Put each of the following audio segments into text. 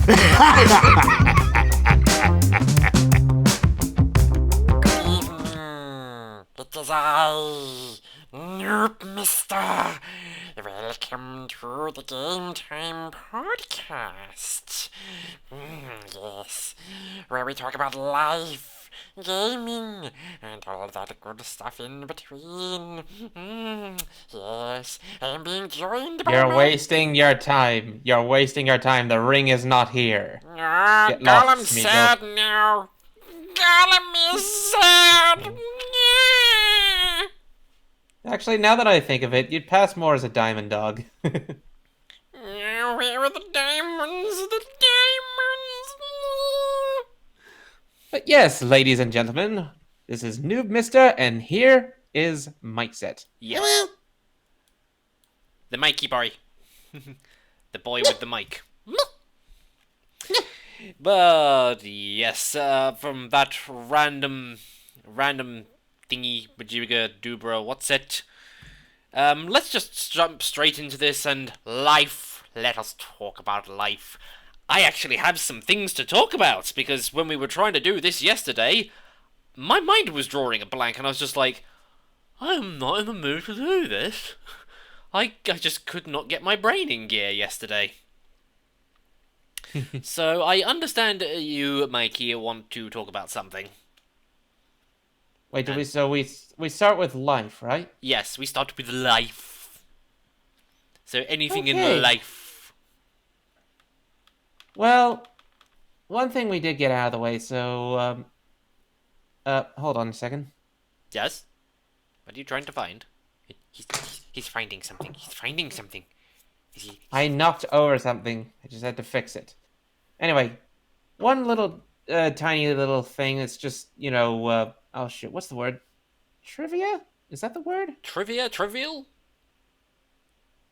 It is I, Noob Mister. Welcome to the Game Time Podcast. Yes, where we talk about life, gaming, and all that good stuff in between. Yes, I'm being joined by You're wasting your time. You're wasting your time. The ring is not here. Get lost, Gollum's Smeagol. sad now. Gollum is sad. Actually, now that I think of it, you'd pass more as a diamond dog. Where are the diamonds? The diamonds! But yes, ladies and gentlemen, this is Noob Mister, and here is Micset. Yes. The Mikey boy. The boy with the mic. But yes, from that random thingy bajiga dubra, what's it? Let's just jump straight into this and life. Let us talk about life. I actually have some things to talk about because when we were trying to do this yesterday, my mind was drawing a blank and I was just like, I'm not in the mood to do this. I just could not get my brain in gear yesterday. So I understand you, Mikey, want to talk about something. Wait, we start with life, right? Yes, we start with life. So anything in Okay. life. Well, one thing we did get out of the way, so hold on a second. Yes? What are you trying to find? He's finding something. He's finding something. Is he? I knocked over something. I just had to fix it. Anyway, one little tiny little thing. It's just, oh shit, what's the word? Trivia? Is that the word? Trivia? Trivial?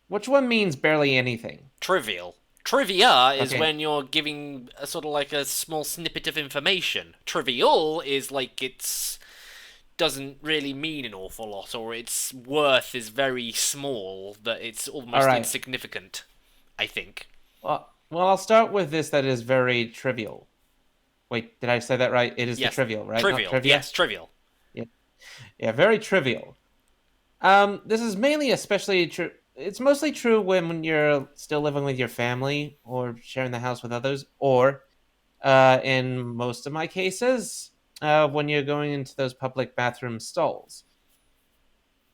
Which one means barely anything? Trivial. Trivia is Okay. when you're giving a sort of like a small snippet of information. Trivial is like it's doesn't really mean an awful lot, or its worth is very small, that it's almost Alright. insignificant, I think. Well, I'll start with this that is very trivial. Wait, did I say that right? It is Yes. the trivial, right? Not Trivial. trivia? Yes, trivial. Yeah, very trivial. This is mainly especially true. It's mostly true when you're still living with your family or sharing the house with others, or in most of my cases, when you're going into those public bathroom stalls.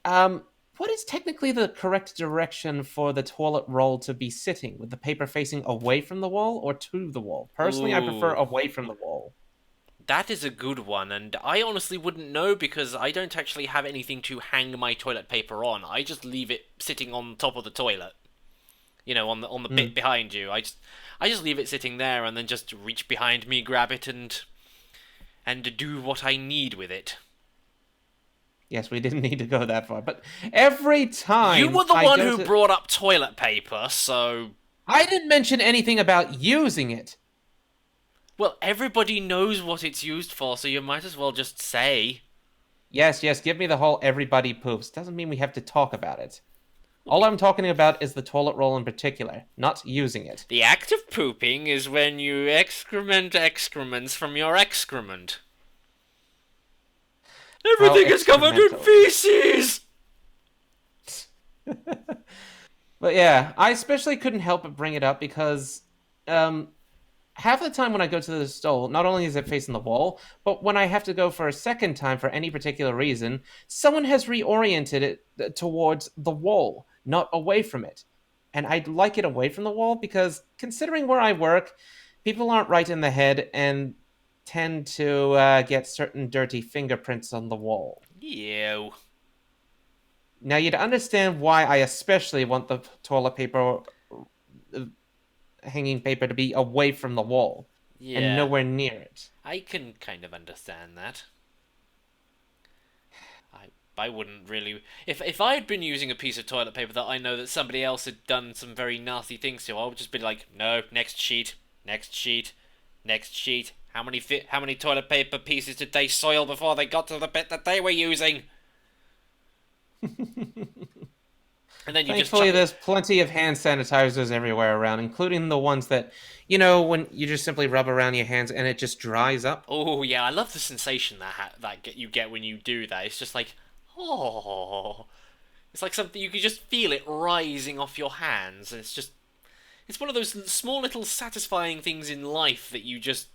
What is technically the correct direction for the toilet roll to be sitting? With the paper facing away from the wall or to the wall? Personally, I prefer Ooh. away from the wall. That is a good one, and I honestly wouldn't know because I don't actually have anything to hang my toilet paper on. I just leave it sitting on top of the toilet. You know, on the bit behind you. I just leave it sitting there and then just reach behind me, grab it, and do what I need with it. Yes, we didn't need to go that far, but every time You were the I one go who to- brought up toilet paper, so I didn't mention anything about using it. well, everybody knows what it's used for, so you might as well just say. Yes, give me the whole everybody poops. Doesn't mean we have to talk about it. All I'm talking about is the toilet roll in particular, not using it. The act of pooping is when you excrement excrements from your excrement. Everything is covered in excremental. feces! But yeah, I especially couldn't help but bring it up because half the time when I go to the stall, not only is it facing the wall, but when I have to go for a second time for any particular reason, someone has reoriented it towards the wall, not away from it. And I'd like it away from the wall because considering where I work, people aren't right in the head and tend to get certain dirty fingerprints on the wall. Ew. Now, you'd understand why I especially want the toilet paper, hanging paper to be away from the wall Yeah. and nowhere near it. I can kind of understand that. I wouldn't really... If I had been using a piece of toilet paper that I know that somebody else had done some very nasty things to, I would just be like, no, next sheet, next sheet, next sheet. How many toilet paper pieces did they soil before they got to the bit that they were using? And then you just Thankfully, chuck it. there's plenty of hand sanitizers everywhere around, including the ones that, you know, when you just simply rub around your hands and it just dries up. Oh yeah, I love the sensation you get when you do that. It's just like, oh, it's like something you can just feel it rising off your hands, and it's one of those small little satisfying things in life that you just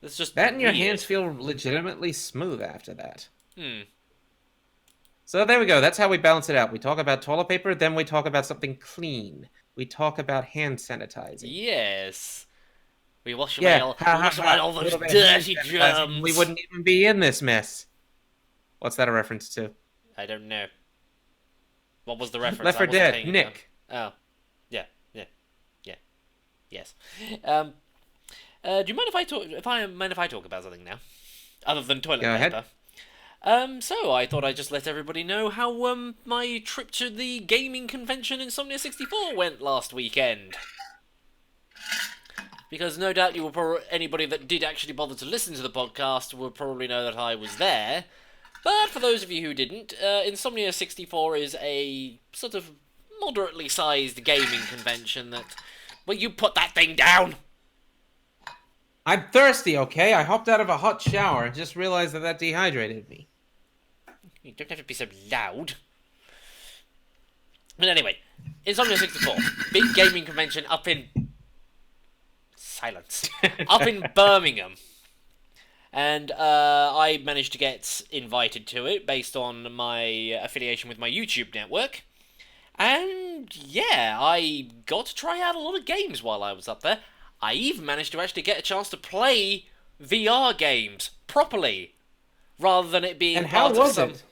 that's just That and your weird. hands feel legitimately smooth after that. Hmm. So there we go. That's how we balance it out. We talk about toilet paper, then we talk about something clean. We talk about hand sanitizing. Yes. We wash away Yeah, all ha we ha wash away ha. all A those little bit of hand dirty sanitizing, we germs. wouldn't even be in this mess. What's that a reference to? I don't know. What was the reference? Left I 4 wasn't Dead, paying Nick. attention. Oh. Yeah. Yeah. Yeah. Yes. Do you mind if I talk about something now? Other than toilet Go ahead. paper. So I thought I'd just let everybody know how my trip to the gaming convention Insomnia 64 went last weekend. Because no doubt anybody that did actually bother to listen to the podcast will probably know that I was there. But for those of you who didn't, Insomnia 64 is a sort of moderately sized gaming convention that... Will you put that thing down? I'm thirsty, okay? I hopped out of a hot shower and just realized that dehydrated me. You don't have to be so loud. But anyway, Insomnia 64, big gaming convention up in... Silence. Up in Birmingham. And I managed to get invited to it based on my affiliation with my YouTube network. And yeah, I got to try out a lot of games while I was up there. I even managed to actually get a chance to play VR games properly, rather than it being And how part of was some... it?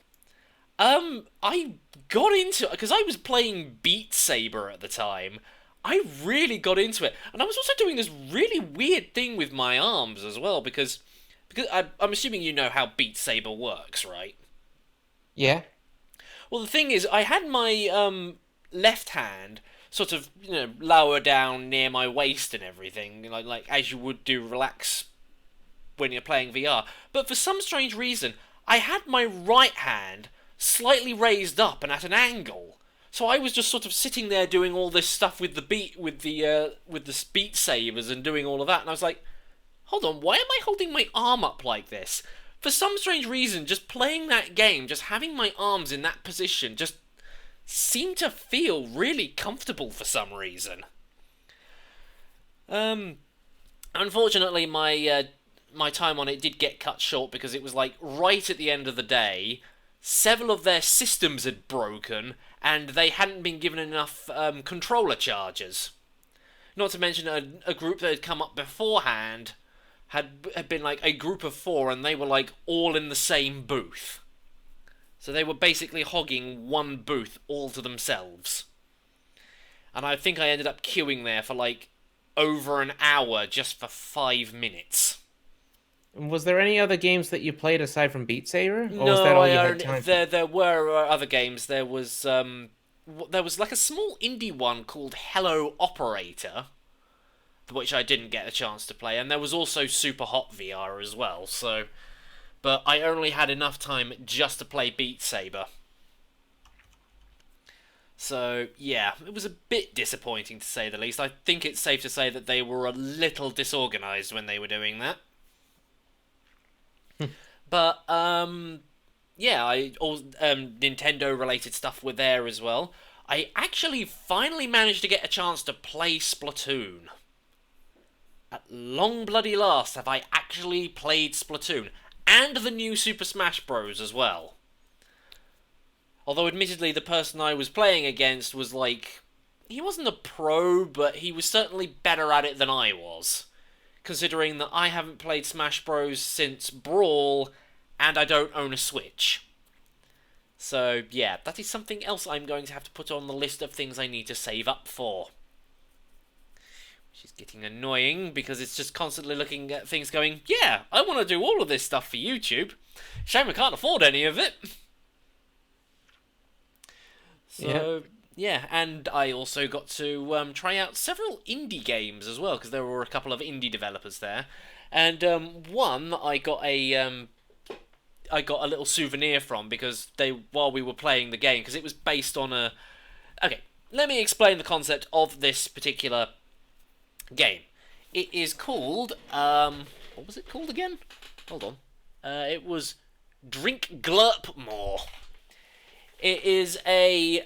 I got into it because I was playing Beat Saber at the time. I really got into it, and I was also doing this really weird thing with my arms as well because I'm assuming you know how Beat Saber works, right? Yeah. Well, the thing is, I had my left hand sort of lower down near my waist and everything, like as you would do relax when you're playing VR. But for some strange reason, I had my right hand slightly raised up and at an angle. So I was just sort of sitting there doing all this stuff with the Beat Sabers and doing all of that, and I was like, hold on, why am I holding my arm up like this? For some strange reason, just playing that game, just having my arms in that position, just seemed to feel really comfortable for some reason. Unfortunately, my time on it did get cut short because it was like right at the end of the day. Several of their systems had broken, and they hadn't been given enough controller chargers. Not to mention a group that had come up beforehand had been like a group of 4, and they were like all in the same booth. So they were basically hogging one booth all to themselves. And I think I ended up queuing there for like over an hour just for 5 minutes. Was there any other games that you played aside from Beat Saber? Or No, was that all you had time for? there were other games. There was like a small indie one called Hello Operator, which I didn't get a chance to play, and there was also Super Hot VR as well. So, but I only had enough time just to play Beat Saber. So yeah, it was a bit disappointing to say the least. I think it's safe to say that they were a little disorganized when they were doing that. But yeah, all Nintendo related stuff were there as well. I actually finally managed to get a chance to play Splatoon. At long bloody last have I actually played Splatoon, and the new Super Smash Bros. As well. Although admittedly the person I was playing against was like, he wasn't a pro, but he was certainly better at it than I was. Considering that I haven't played Smash Bros. Since Brawl, and I don't own a Switch. So, yeah, that is something else I'm going to have to put on the list of things I need to save up for. Which is getting annoying, because it's just constantly looking at things going, yeah, I want to do all of this stuff for YouTube. Shame I can't afford any of it. So, yeah, and I also got to try out several indie games as well, because there were a couple of indie developers there. And one I got a little souvenir from, because while we were playing the game, because it was based on a Okay, let me explain the concept of this particular game. It is called, what was it called again? Hold on. It was Drink Glurp More. It is a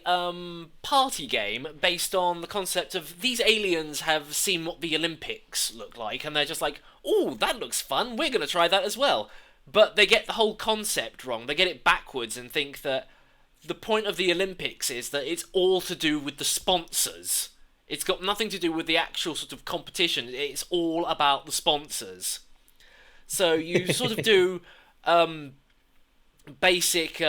party game based on the concept of these aliens have seen what the Olympics look like, and they're just like, "Ooh, that looks fun. We're gonna try that as well." But they get the whole concept wrong. They get it backwards and think that the point of the Olympics is that it's all to do with the sponsors. It's got nothing to do with the actual sort of competition. It's all about the sponsors. So you sort of do basic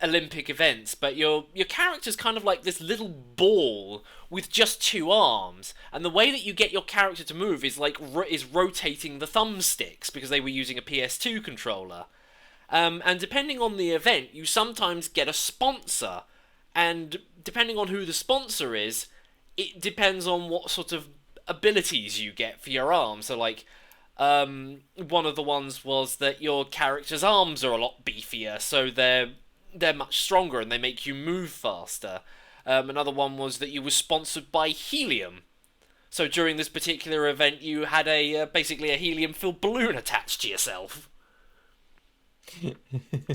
Olympic events, but your character's kind of like this little ball with just two arms, and the way that you get your character to move is like is rotating the thumbsticks because they were using a PS2 controller. And depending on the event, you sometimes get a sponsor, and depending on who the sponsor is, it depends on what sort of abilities you get for your arms. So like, one of the ones was that your character's arms are a lot beefier, so they're much stronger and they make you move faster. Another one was that you were sponsored by helium. So during this particular event, you had a basically a helium-filled balloon attached to yourself.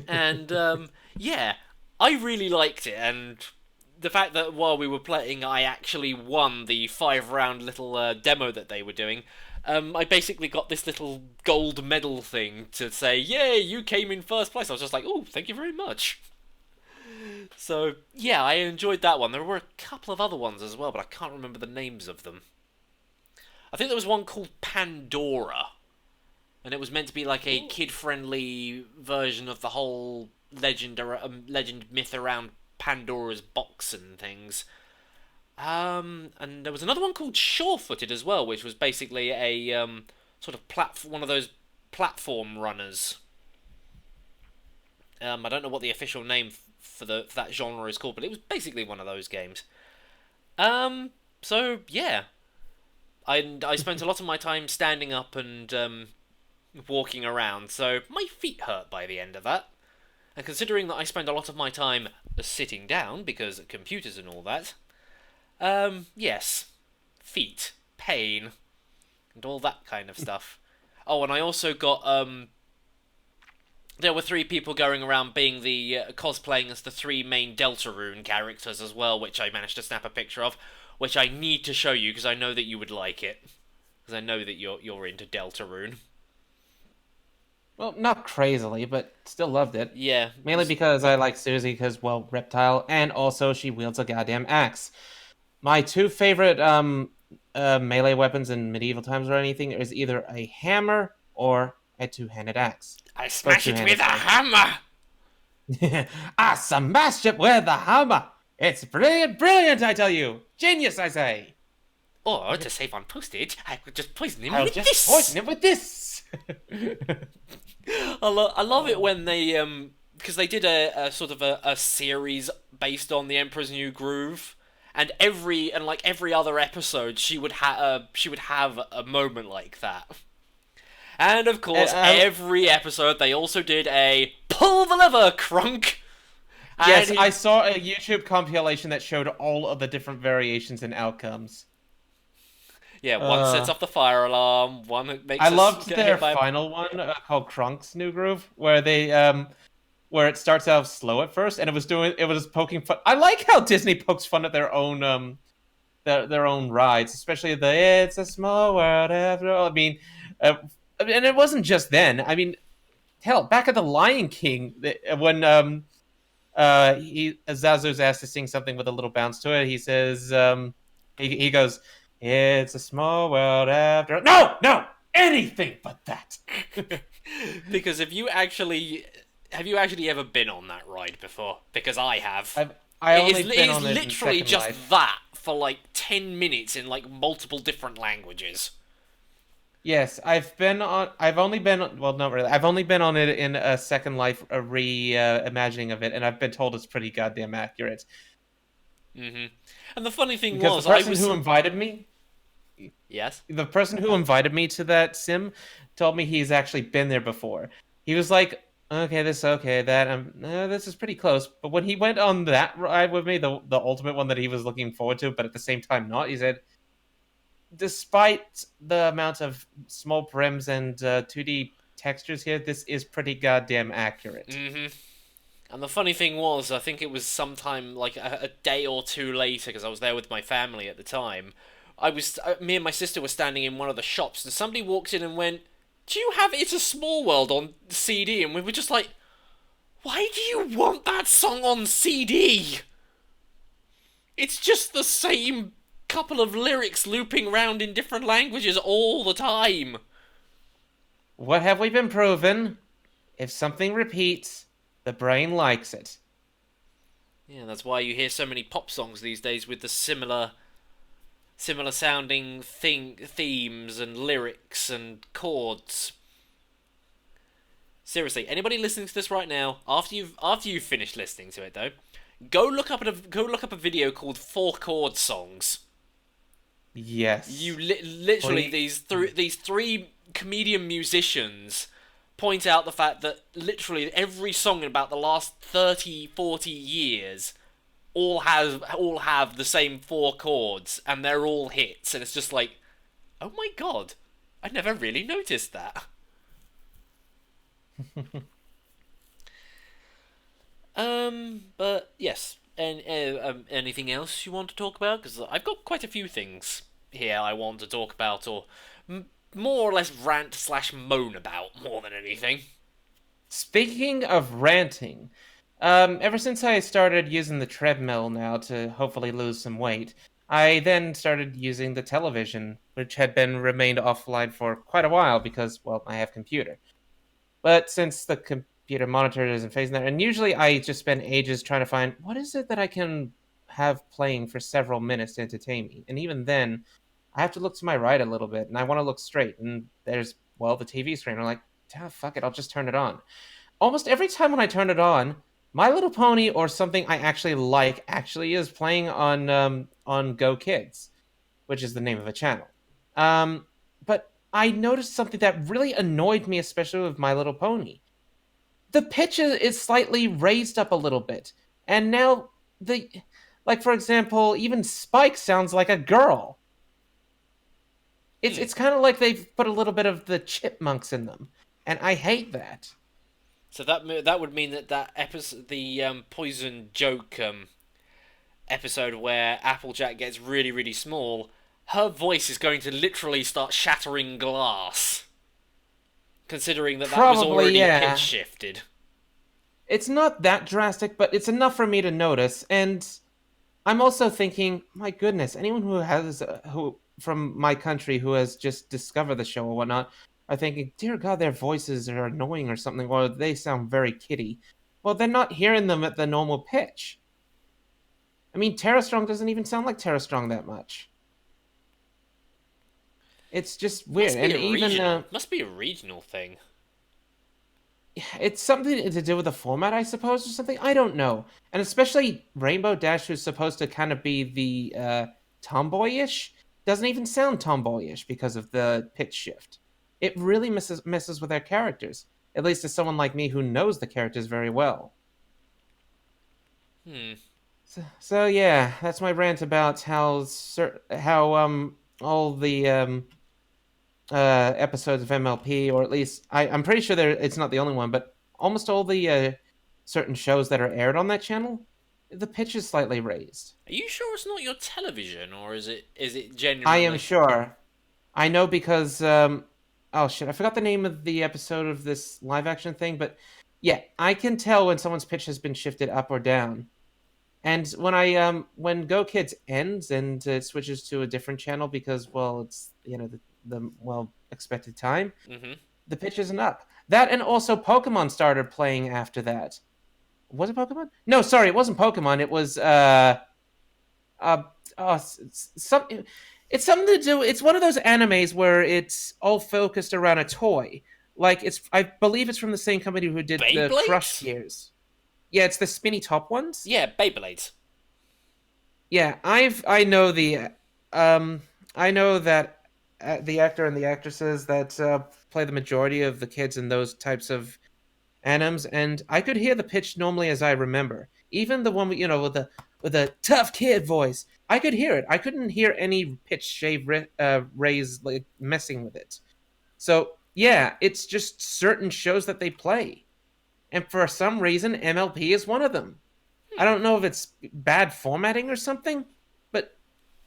And yeah, I really liked it, and the fact that while we were playing, I actually won the 5-round little demo that they were doing. I basically got this little gold medal thing to say, "Yay, you came in first place." I was just like, "Oh, thank you very much." So yeah, I enjoyed that one. There were a couple of other ones as well, but I can't remember the names of them. I think there was one called Pandora, and it was meant to be like a kid-friendly version of the whole legend myth around Pandora's box and things. And there was another one called Sure-Footed as well, which was basically a sort of one of those platform runners. I don't know what the official name for that genre is called, but it was basically one of those games. So yeah, I spent a lot of my time standing up and walking around, so my feet hurt by the end of that. And considering that I spend a lot of my time sitting down because computers and all that, yes, feet, pain, and all that kind of stuff. Oh, and I also got there were 3 people going around being the cosplaying as the 3 main Deltarune characters as well, which I managed to snap a picture of, which I need to show you because I know that you would like it, because I know that you're into Deltarune. Well, not crazily, but still loved it. Yeah, Mainly because I like Susie, because, well, reptile, and also she wields a goddamn axe. My 2 favorite melee weapons in medieval times or anything is either a hammer or a 2-handed axe. I smash it with a hammer. I smashed it with a hammer! It's brilliant, brilliant, I tell you! Genius, I say! Or to save on postage, I could just poison him I'll with just this. poison it with this! I love it when they because they did a sort of a series based on the Emperor's New Groove, and every other episode she would have a moment like that. And of course, every episode they also did a pull the lever, crunk. Yes, I saw a YouTube compilation that showed all of the different variations and outcomes. Yeah, one sets off the fire alarm. One makes. I loved get their hit by final one called Krunk's New Groove, where they where it starts out slow at first, and it was poking fun. I like how Disney pokes fun at their own their own rides, especially the "It's a Small World After All." I mean, and it wasn't just then. I mean, hell, back at the Lion King, when Zazu's asked to sing something with a little bounce to it, he says he goes, "It's a small world after all." No, anything but that. Because have you actually ever been on that ride before? Because I have. I only been on it in literally Second just Life. that for like 10 minutes in like multiple different languages. Yes, I've only been well, not really. I've only been on it in a Second Life, a reimagining of it, and I've been told it's pretty goddamn accurate. Mm-hmm. And the funny thing Because was, the person who invited me, yes, the person who invited me to that sim, told me he's actually been there before. He was like, okay, this is pretty close. But when he went on that ride with me, the ultimate one that he was looking forward to, but at the same time not, he said, despite the amount of small brims and 2D textures here, this is pretty goddamn accurate. Hmm. And the funny thing was, I think it was sometime like a day or two later, because I was there with my family at the time. Me and my sister were standing in one of the shops, and somebody walked in and went, "Do you have It's a Small World on CD?" And we were just like, "Why do you want that song on CD? It's just the same couple of lyrics looping around in different languages all the time." What have we been proven? If something repeats, the brain likes it. Yeah, that's why you hear so many pop songs these days with the similar sounding themes and lyrics and chords. Seriously, anybody listening to this right now, after you've finished listening to it though, go look up a video called Four Chord Songs. Yes. Literally Please. these three comedian musicians point out the fact that literally every song in about the last 30, 40 years all have the same four chords and they're all hits, and it's just like, oh my god, I never really noticed that. But yes, and anything else you want to talk about? Because I've got quite a few things here I want to talk about, or more or less rant slash moan about more than anything. Speaking of ranting, ever since I started using the treadmill now to hopefully lose some weight, I then started using the television, which had been remained offline for quite a while because, well, I have computer. But since the computer monitor isn't facing there, and usually I just spend ages trying to find what is it that I can have playing for several minutes to entertain me. And even then, I have to look to my right a little bit, and I want to look straight. And there's, well, the TV screen. I'm like, ah, fuck it, I'll just turn it on. Almost every time when I turn it on, My Little Pony or something I actually like actually is playing on Go Kids, which is the name of a channel. But I noticed something that really annoyed me, especially with My Little Pony. The pitch is slightly raised up a little bit, and now the like for example, even Spike sounds like a girl. It's kind of like they've put a little bit of the chipmunks in them, and I hate that. So that would mean that episode, the poison joke episode where Applejack gets really really small, her voice is going to literally start shattering glass. Considering that was Probably, already yeah. pitch shifted. It's not that drastic, but it's enough for me to notice. And I'm also thinking, my goodness, anyone who from my country who has just discovered the show or whatnot are thinking, dear God, their voices are annoying or something, or they sound very kiddie. Well, they're not hearing them at the normal pitch. I mean, Tara Strong doesn't even sound like Tara Strong that much. It's just weird, and even Must be a regional thing. it's something to do with the format, I suppose, or something. I don't know. And especially Rainbow Dash, who's supposed to kind of be the tomboyish, doesn't even sound tomboyish because of the pitch shift. It really messes with their characters. At least to someone like me who knows the characters very well. Hmm. So yeah, that's my rant about how all the episodes of MLP, or at least I'm pretty sure it's not the only one, but almost all the certain shows that are aired on that channel, the pitch is slightly raised. Are you sure it's not your television, or is it I am genuinely? sure. I know because oh shit, I forgot the name of the episode of this live action thing, but yeah, I can tell when someone's pitch has been shifted up or down. And when Go Kids ends and it switches to a different channel because, well, it's the well expected time, Mm-hmm. the pitch isn't up. That, and also Pokemon started playing after that. Was it Pokemon? No, sorry, it wasn't Pokemon. It was uh, some. It's something to do. It's one of those animes where it's all focused around a toy. Like I believe it's from the same company who did the Crush Beyblades? Gears. Yeah, it's the spinny top ones. Yeah, Beyblades. Yeah, I know um I know that the actor and the actresses that play the majority of the kids in those types of Anims, and I could hear the pitch normally as I remember. Even the one with, with the tough kid voice, I could hear it. I couldn't hear any pitch shave raise like messing with it. So yeah, it's just certain shows that they play, and for some reason, MLP is one of them. I don't know if it's bad formatting or something, but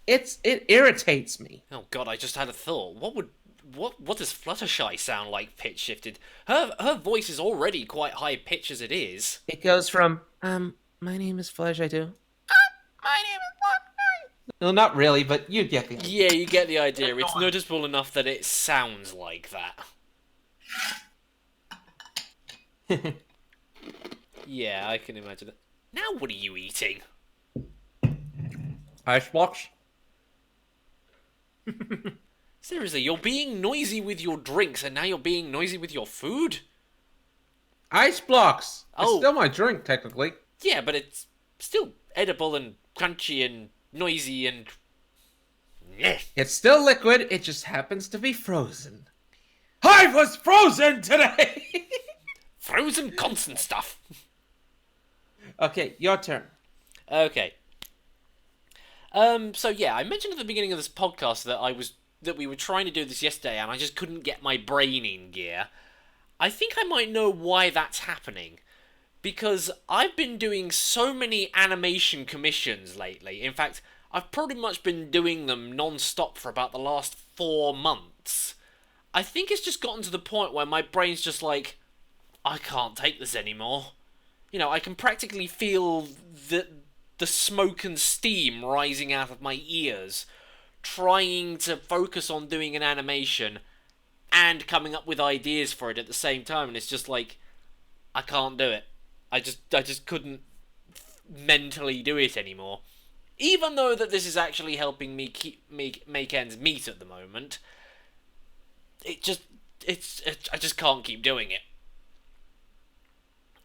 it irritates me. Oh god, I just had a thought. What does Fluttershy sound like pitch shifted? Her voice is already quite high pitch as it is. It goes from my name is Flesh, I do. My name is Flesh. No, not really, but you get the idea. Yeah, you get the idea. It's noticeable enough that it sounds like that. Yeah, I can imagine it. Now what are you eating? Icebox. Seriously, you're being noisy with your drinks and now you're being noisy with your food? Ice blocks. It's Oh. still my drink, technically. Yeah, but it's still edible and crunchy and noisy and... Nyeh. It's still liquid. It just happens to be frozen. I was frozen today. Frozen constant stuff. Okay, your turn. Okay. So yeah, I mentioned at the beginning of this podcast that we were trying to do this yesterday and I just couldn't get my brain in gear. I think I might know why that's happening. Because I've been doing so many animation commissions lately. In fact, I've pretty much been doing them non-stop for about the last 4 months. I think it's just gotten to the point where my brain's just like, I can't take this anymore. You know, I can practically feel the smoke and steam rising out of my ears, trying to focus on doing an animation and coming up with ideas for it at the same time, and it's just like, I can't do it. I just couldn't mentally do it anymore. Even though that this is actually helping me make ends meet at the moment, I just can't keep doing it.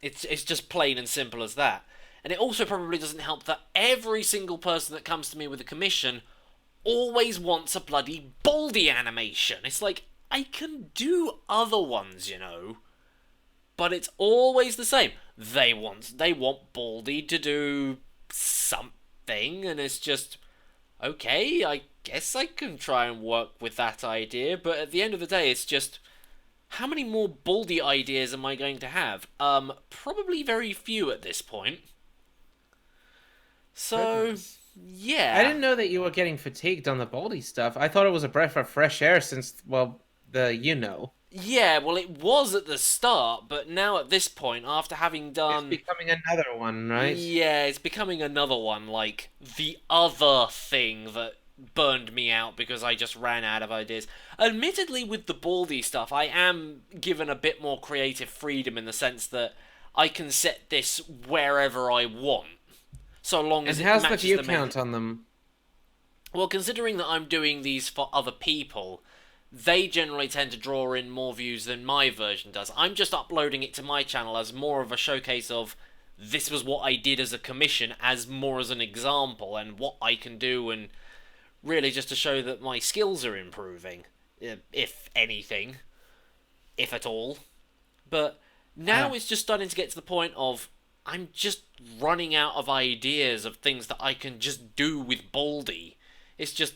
It's just plain and simple as that. And it also probably doesn't help that every single person that comes to me with a commission always wants a bloody Baldy animation. It's like, I can do other ones, you know, but it's always the same. They want Baldy to do something, and it's just, okay, I guess I can try and work with that idea, but at the end of the day, it's just, how many more Baldy ideas am I going to have? Probably very few at this point. So, Goodness. yeah. I didn't know that you were getting fatigued on the Baldy stuff. I thought it was a breath of fresh air since, well, Yeah, well, it was at the start, but now at this point, after having done... It's becoming another one, right? Yeah, it's becoming another one, like, the other thing that burned me out because I just ran out of ideas. Admittedly, with the Baldy stuff, I am given a bit more creative freedom in the sense that I can set this wherever I want, so long as And it how's matches the view the main... count on them? Well, considering that I'm doing these for other people, they generally tend to draw in more views than my version does. I'm just uploading it to my channel as more of a showcase of this was what I did as a commission, as more as an example, and what I can do, and really just to show that my skills are improving, if anything, if at all. But now it's just starting to get to the point of I'm just running out of ideas of things that I can just do with Baldy. It's just,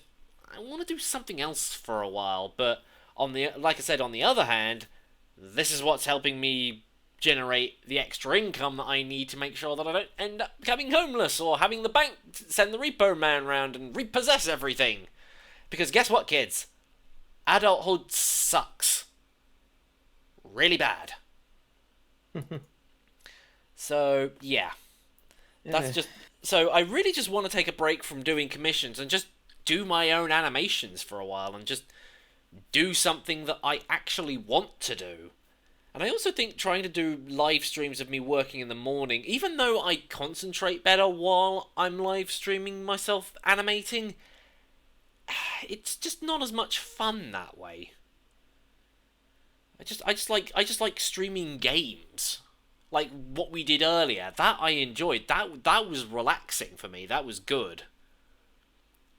I want to do something else for a while, but like I said, on the other hand, this is what's helping me generate the extra income that I need to make sure that I don't end up becoming homeless or having the bank send the repo man round and repossess everything. Because guess what, kids? Adulthood sucks. Really bad. So, yeah. That's just... So, I really just want to take a break from doing commissions and just do my own animations for a while and just do something that I actually want to do. And I also think trying to do live streams of me working in the morning, even though I concentrate better while I'm live streaming myself animating, it's just not as much fun that way. I just like streaming games. Like what we did earlier. That I enjoyed. That was relaxing for me. That was good.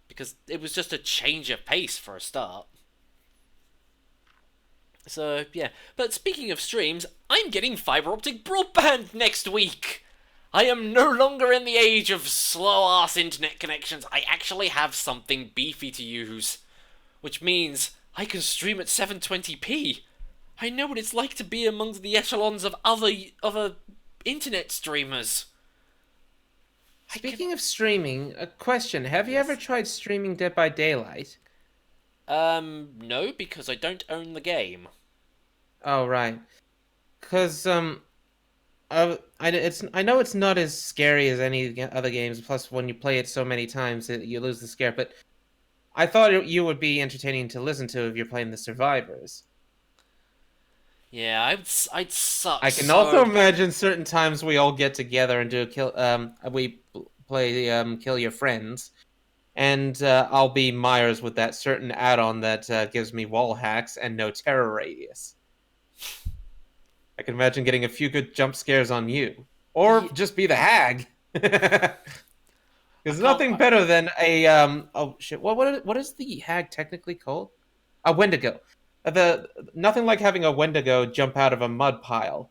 Because it was just a change of pace for a start. So, yeah. But speaking of streams, I'm getting fiber optic broadband next week! I am no longer in the age of slow-ass internet connections. I actually have something beefy to use. Which means I can stream at 720p. I know what it's like to be among the echelons of other internet streamers. Speaking of streaming, a question: have you ever tried streaming Dead by Daylight? No, because I don't own the game. Oh, right. Because I know it's not as scary as any other games. Plus, when you play it so many times, you lose the scare. But I thought you would be entertaining to listen to if you're playing the survivors. Yeah, I'd suck I can so... also imagine certain times we all get together and do a kill. Play kill your friends, and I'll be Myers with that certain add-on that gives me wall hacks and no terror radius. I can imagine getting a few good jump scares on you, or just be the hag. There's nothing better than a oh shit, what is the hag technically called? A Wendigo. The nothing like having a Wendigo jump out of a mud pile.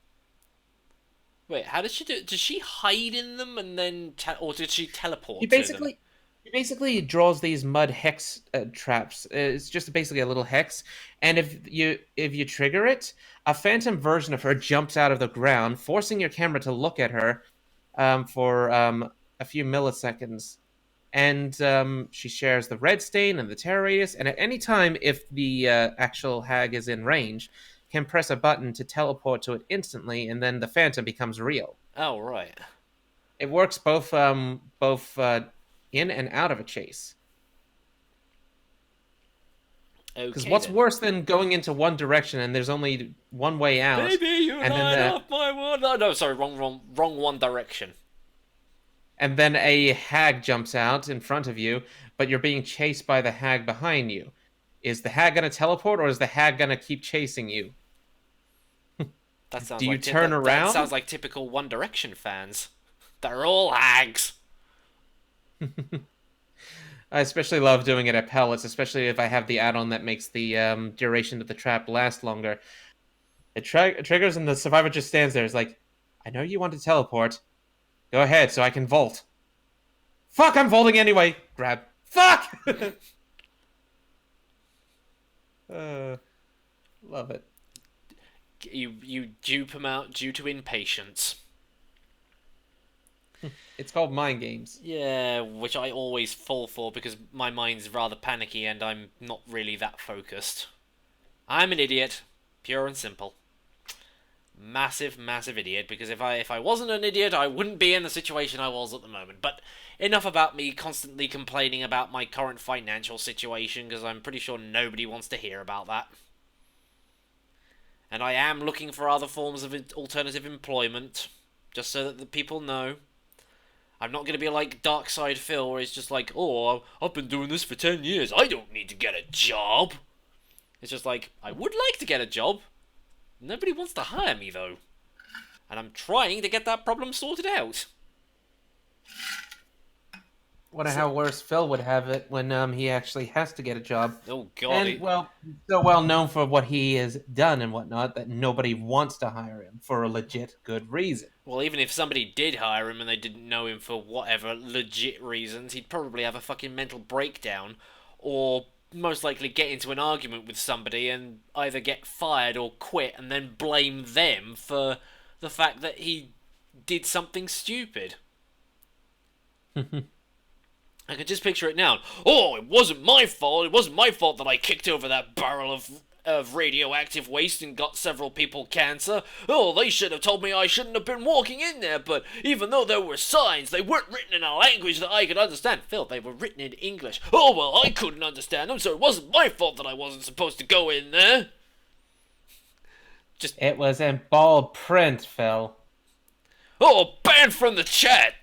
Wait, how does she do it? Does she hide in them and then... or did she teleport He to them? basically he basically draws these mud hex traps. It's just basically a little hex, and if you trigger it, a phantom version of her jumps out of the ground, forcing your camera to look at her for a few milliseconds. And she shares the red stain and the terror radius. And at any time, if the actual hag is in range, can press a button to teleport to it instantly, and then the phantom becomes real. Oh, right. It works both in and out of a chase. Because Okay, what's then. worse than going into one direction and there's only one way out? Baby, you and light then up my world. No, sorry, wrong one direction. and then a hag jumps out in front of you, but you're being chased by the hag behind you. Is the hag gonna teleport, or is the hag gonna keep chasing you? That sounds Do you like turn that around? sounds like typical One Direction fans. They're all hags. I especially love doing it at pellets, especially if I have the add-on that makes the duration of the trap last longer. It triggers and the survivor just stands there. It's like, I know you want to teleport. Go ahead, so I can vault. Fuck, I'm vaulting anyway. Grab. Fuck! Love it. You dupe them out due to impatience. It's called mind games. Yeah, which I always fall for because my mind's rather panicky and I'm not really that focused. I'm an idiot, pure and simple. Massive, massive idiot, because if I wasn't an idiot, I wouldn't be in the situation I was at the moment. But enough about me constantly complaining about my current financial situation, because I'm pretty sure nobody wants to hear about that. And I am looking for other forms of alternative employment, just so that the people know. I'm not going to be like Darkside Phil, where he's just like, oh, I've been doing this for 10 years, I don't need to get a job. It's just like, I would like to get a job. Nobody wants to hire me, though. And I'm trying to get that problem sorted out. Wonder how worse Phil would have it when he actually has to get a job. Oh, God. And, well, he's so well known for what he has done and whatnot that nobody wants to hire him for a legit good reason. Well, even if somebody did hire him and they didn't know him for whatever legit reasons, he'd probably have a fucking mental breakdown, or most likely get into an argument with somebody and either get fired or quit and then blame them for the fact that he did something stupid. I can just picture it now. Oh, it wasn't my fault. It wasn't my fault that I kicked over that barrel of radioactive waste and got several people cancer. Oh, they should have told me I shouldn't have been walking in there, but even though there were signs, they weren't written in a language that I could understand. Phil, they were written in English. Oh, well, I couldn't understand them, so it wasn't my fault that I wasn't supposed to go in there. It was in bold print, Phil. Oh, banned from the chat!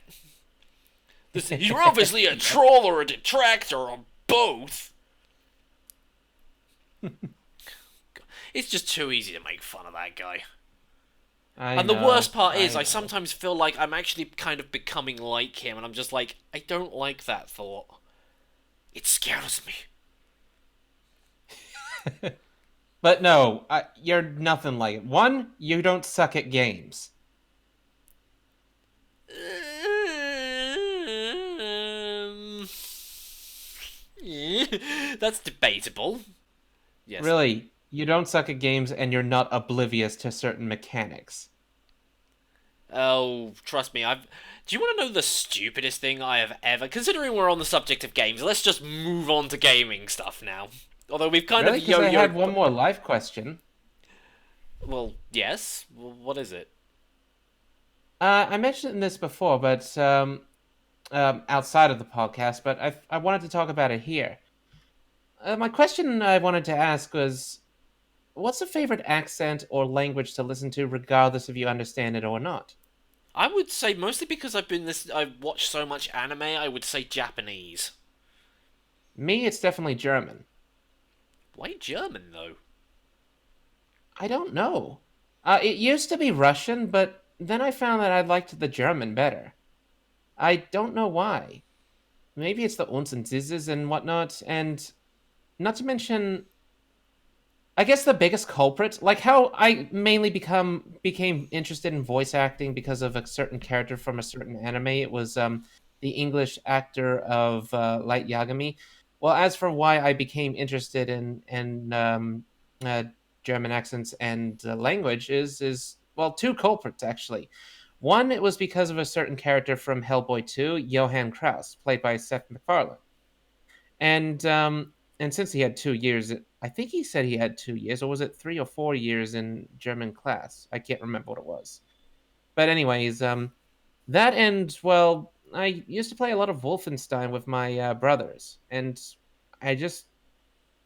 You're obviously a troll or a detractor or both. It's just too easy to make fun of that guy. And the worst part is, I sometimes feel like I'm actually kind of becoming like him, and I'm just like, I don't like that thought. It scares me. But no, you're nothing like it. One, you don't suck at games. Um, that's debatable. Yes. Really, you don't suck at games and you're not oblivious to certain mechanics. Oh, trust me, I've. Do you want to know the stupidest thing I have ever? Considering we're on the subject of games, let's just move on to gaming stuff now. Although we've kind of Really? Because I had yo-yoed. one more life question. Well, yes. Well, what is it? I mentioned this before, but outside of the podcast, but I wanted to talk about it here. My question I wanted to ask was, what's a favorite accent or language to listen to, regardless if you understand it or not? I would say mostly because I've watched so much anime. I would say Japanese. Me, it's definitely German. Why German though? I don't know. It used to be Russian, but then I found that I liked the German better. I don't know why. Maybe it's the uns and zizzes and whatnot, and not to mention, I guess the biggest culprit, like how I mainly became interested in voice acting because of a certain character from a certain anime. It was the English actor of Light Yagami. Well, as for why I became interested in uh, German accents and language is well, two culprits actually. One, it was because of a certain character from Hellboy 2, Johann Kraus, played by Seth MacFarlane. And since he had 2 years, I think he said he had 2 years, or was it 3 or 4 years in German class? I can't remember what it was. But anyways, that and well, I used to play a lot of Wolfenstein with my brothers, and I just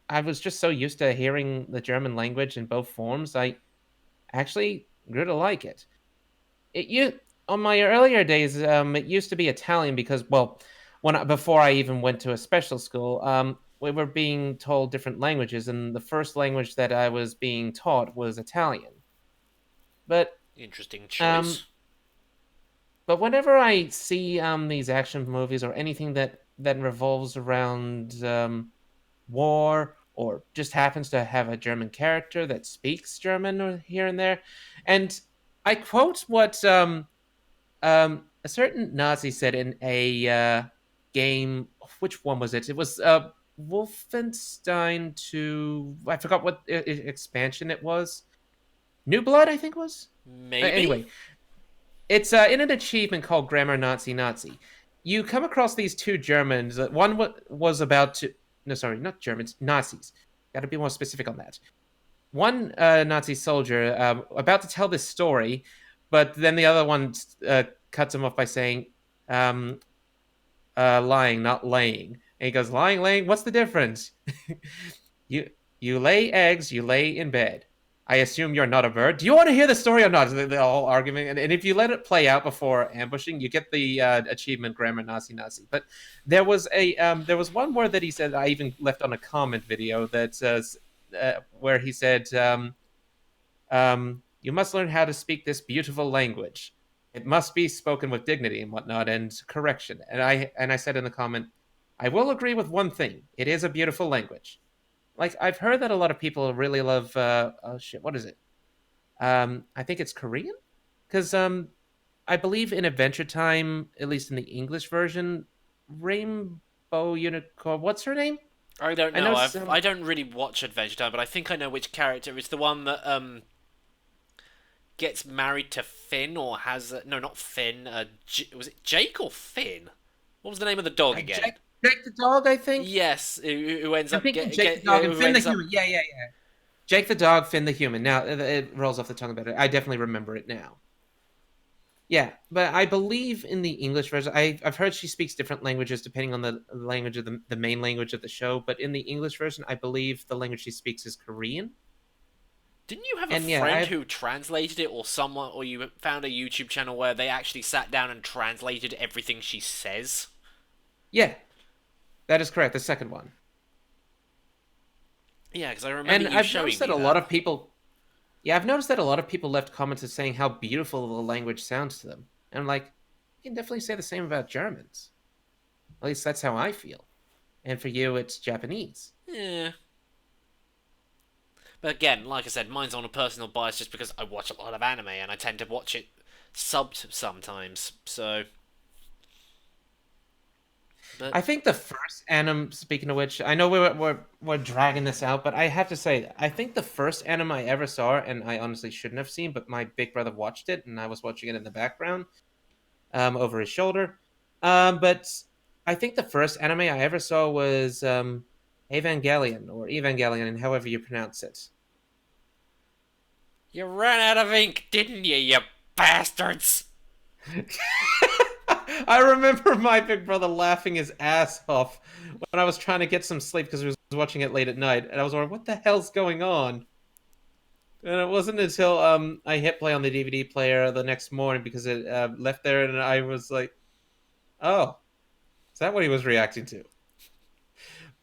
I was just so used to hearing the German language in both forms, I actually grew to like it. It you On my earlier days, it used to be Italian because, well, before I even went to a special school, we were being told different languages, and the first language that I was being taught was Italian. But Interesting um, choice. but whenever I see these action movies or anything that revolves around war or just happens to have a German character that speaks German or here and there, and I quote what a certain Nazi said in a game. Which one was it? It was Wolfenstein 2. I forgot what expansion it was. New Blood, I think was. Maybe. Anyway, it's in an achievement called Grammar Nazi Nazi. You come across these two Germans. One was about to. No, sorry, not Germans, Nazis. Got to be more specific on that. One Nazi soldier about to tell this story, but then the other one cuts him off by saying, um, "Lying, not laying." And he goes, "Lying, laying. What's the difference? you you lay eggs, you lay in bed. I assume you're not a bird. Do you want to hear the story or not?" The whole argument, and if you let it play out before ambushing, you get the achievement grammar Nazi Nazi. But there was one word that he said. I even left on a comment video that says where he said. You must learn how to speak this beautiful language. It must be spoken with dignity and whatnot and correction. And I said in the comment, I will agree with one thing. It is a beautiful language. Like I've heard that a lot of people really love oh shit, what is it? I think it's Korean? Because I believe in Adventure Time, at least in the English version, Rainbow Unicorn, what's her name? I don't I know. know I some don't really watch Adventure Time, but I think I know which character. It's the one that gets married to Finn or has no, not Finn. Was it Jake or Finn? What was the name of the dog again? Jake the dog, I think. Yes, who ends I'm up thinking Jake the dog and who Finn the ends up. human. Yeah, yeah, yeah. Jake the dog, Finn the human. Now it rolls off the tongue about it. I definitely remember it now. Yeah, but I believe in the English version. I've heard she speaks different languages depending on the language of the main language of the show. But in the English version, I believe the language she speaks is Korean. Didn't you have a And yeah, friend who translated it, or someone, or you found a YouTube channel where they actually sat down and translated everything she says? yeah, that is correct. The second one. Yeah, because I remember And you I've showing noticed that me a lot that. of people. Yeah, I've noticed that a lot of people left comments saying how beautiful the language sounds to them. And I'm like, you can definitely say the same about Germans. At least that's how I feel. And for you, it's Japanese. Yeah, But again, like I said, mine's on a personal bias just because I watch a lot of anime and I tend to watch it subbed sometimes. So, but I think the first anime. Speaking of which, I know we're dragging this out, but I have to say, I think the first anime I ever saw, and I honestly shouldn't have seen, but my big brother watched it, and I was watching it in the background, over his shoulder. But I think the first anime I ever saw was Evangelion or Evangelion, however you pronounce it. you ran out of ink, didn't you, you bastards? I remember my big brother laughing his ass off when I was trying to get some sleep because he was watching it late at night, and I was wondering what the hell's going on. And it wasn't until I hit play on the DVD player the next morning because it left there, and I was like, "Oh, is that what he was reacting to?"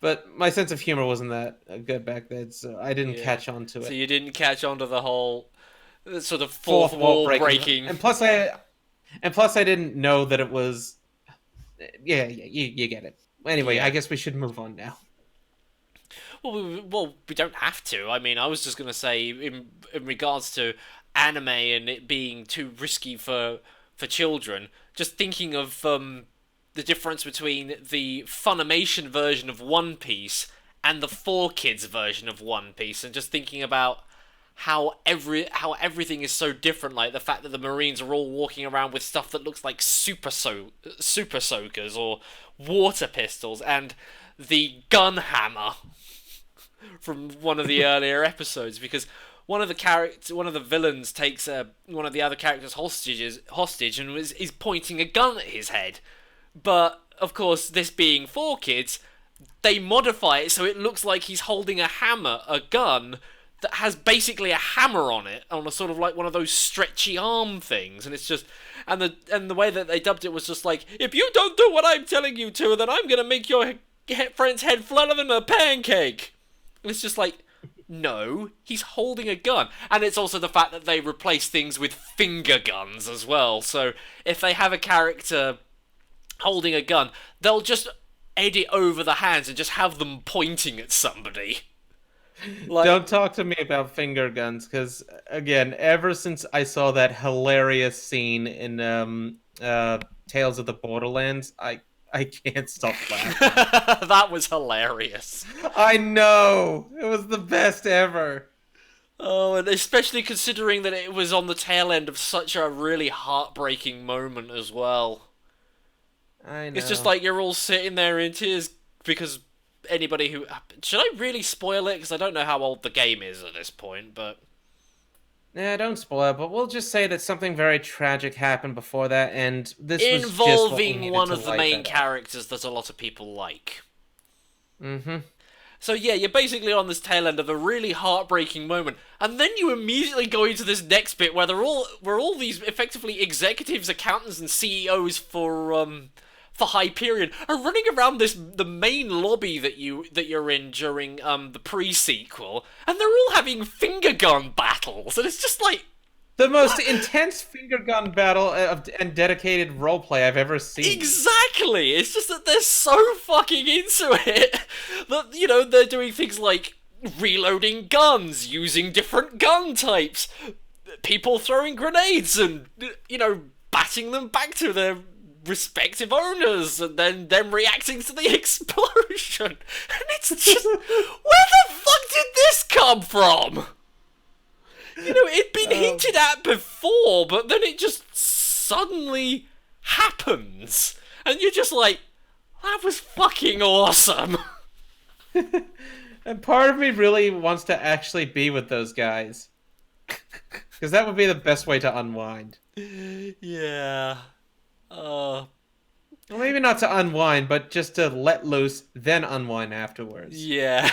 But my sense of humor wasn't that good back then, so I didn't Yeah. catch on to So it. you didn't catch on to the whole sort of Fourth fourth wall wall breaking, breaking. and plus I didn't know that it was. Yeah, you get it. Anyway, Yeah. I guess we should move on now. Well, we don't have to. I mean, I was just gonna say in regards to anime and it being too risky for children. Just thinking of the difference between the Funimation version of One Piece and the 4Kids version of One Piece, and just thinking about how everything is so different. Like the fact that the Marines are all walking around with stuff that looks like super soakers or water pistols, and the gun hammer from one of the earlier episodes, because one of the villains takes one of the other characters hostage and is pointing a gun at his head. But of course, this being 4Kids, they modify it so it looks like he's holding a gun that has basically a hammer on it, on a sort of like one of those stretchy arm things, and it's just and the way that they dubbed it was just like, if you don't do what I'm telling you to, then I'm gonna make your friend's head flatter than a pancake. And it's just like, no, he's holding a gun. And it's also the fact that they replace things with finger guns as well. So if they have a character holding a gun, they'll just edit over the hands and just have them pointing at somebody. Like, Don't talk to me about finger guns, because again, ever since I saw that hilarious scene in Tales of the Borderlands, I can't stop laughing. that was hilarious. I know it was the best ever. Oh, and especially considering that it was on the tail end of such a really heartbreaking moment as well. I know. It's just like you're all sitting there in tears because anybody who... Should I really spoil it? Because I don't know how old the game is at this point, but... Yeah, don't spoil it, but we'll just say that something very tragic happened before that, and this was just what we Involving needed one to of the light main that up. characters that a lot of people like. Mm-hmm. So yeah, you're basically on this tail end of a really heartbreaking moment, and then you immediately go into this next bit where all these effectively executives, accountants, and CEOs for Hyperion are running around the main lobby that you're in during the pre-sequel, and they're all having finger gun battles, and it's just like, The most intense finger gun battle and dedicated roleplay I've ever seen. exactly. It's just that they're so fucking into it that, you know, they're doing things like reloading guns, using different gun types, people throwing grenades and, you know, batting them back to their respective owners, and then them reacting to the explosion. And it's just, where the fuck did this come from? You know, it'd been hinted at before, but then it just suddenly happens. And you're just like, that was fucking awesome. And part of me really wants to actually be with those guys. Because that would be the best way to unwind. Yeah. Well, maybe not to unwind, but just to let loose, then unwind afterwards. Yeah.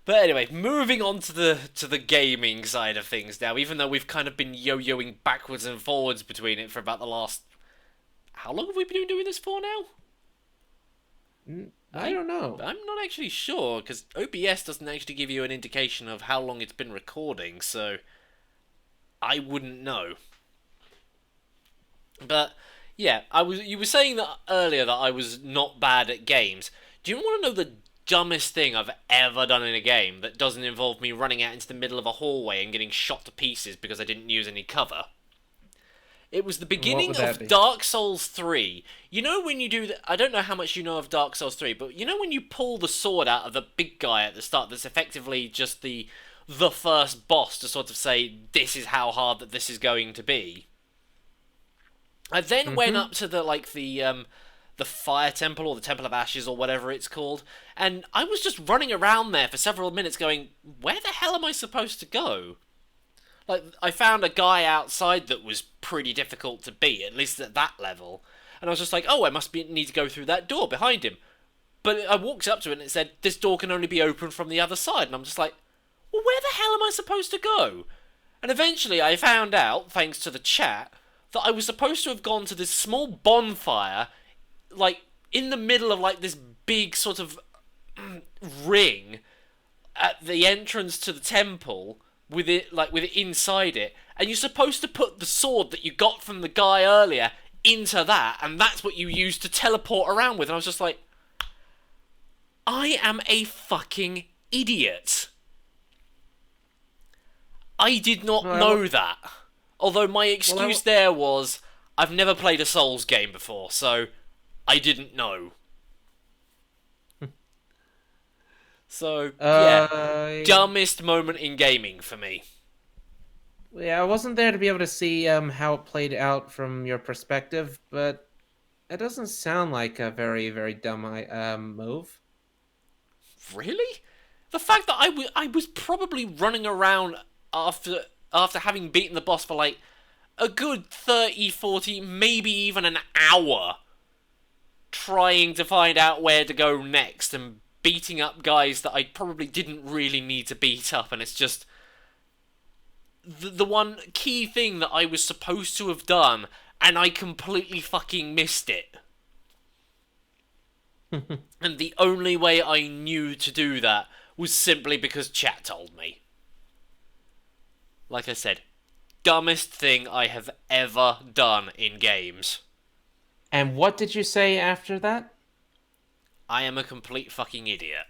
But anyway, moving on to the gaming side of things now, even though we've kind of been yo-yoing backwards and forwards between it for about the last... How long have we been doing this for now? I don't know. I'm not actually sure, because OBS doesn't actually give you an indication of how long it's been recording, so I wouldn't know. But you were saying that earlier that I was not bad at games. Do you want to know the dumbest thing I've ever done in a game that doesn't involve me running out into the middle of a hallway and getting shot to pieces because I didn't use any cover. It was the beginning of Dark Souls 3. You know when you do that, I don't know how much you know of Dark Souls 3, but you know when you pull the sword out of the big guy at the start that's effectively just the first boss to sort of say, this is how hard that this is going to be. I then went up to the Fire Temple or the Temple of Ashes or whatever it's called, and I was just running around there for several minutes going, where the hell am I supposed to go? Like, I found a guy outside that was pretty difficult to beat, at least at that level. And I was just like, oh, I need to go through that door behind him. But I walked up to it and it said, this door can only be opened from the other side. And I'm just like, well, where the hell am I supposed to go? And eventually I found out, thanks to the chat, that I was supposed to have gone to this small bonfire, like, in the middle of, like, this big sort of ring at the entrance to the temple, with it inside it, and you're supposed to put the sword that you got from the guy earlier into that, and that's what you use to teleport around with. And I was just like, I am a fucking idiot. I did not know that. Although my excuse there was, I've never played a Souls game before, so I didn't know. So, yeah, dumbest moment in gaming for me. Yeah, I wasn't there to be able to see how it played out from your perspective, but it doesn't sound like a very, very dumb move. Really? The fact that I was probably running around after having beaten the boss for like a good 30, 40, maybe even an hour, trying to find out where to go next and beating up guys that I probably didn't really need to beat up, and it's just the one key thing that I was supposed to have done, and I completely fucking missed it. And the only way I knew to do that was simply because chat told me. Like I said, dumbest thing I have ever done in games. And what did you say after that? I am a complete fucking idiot.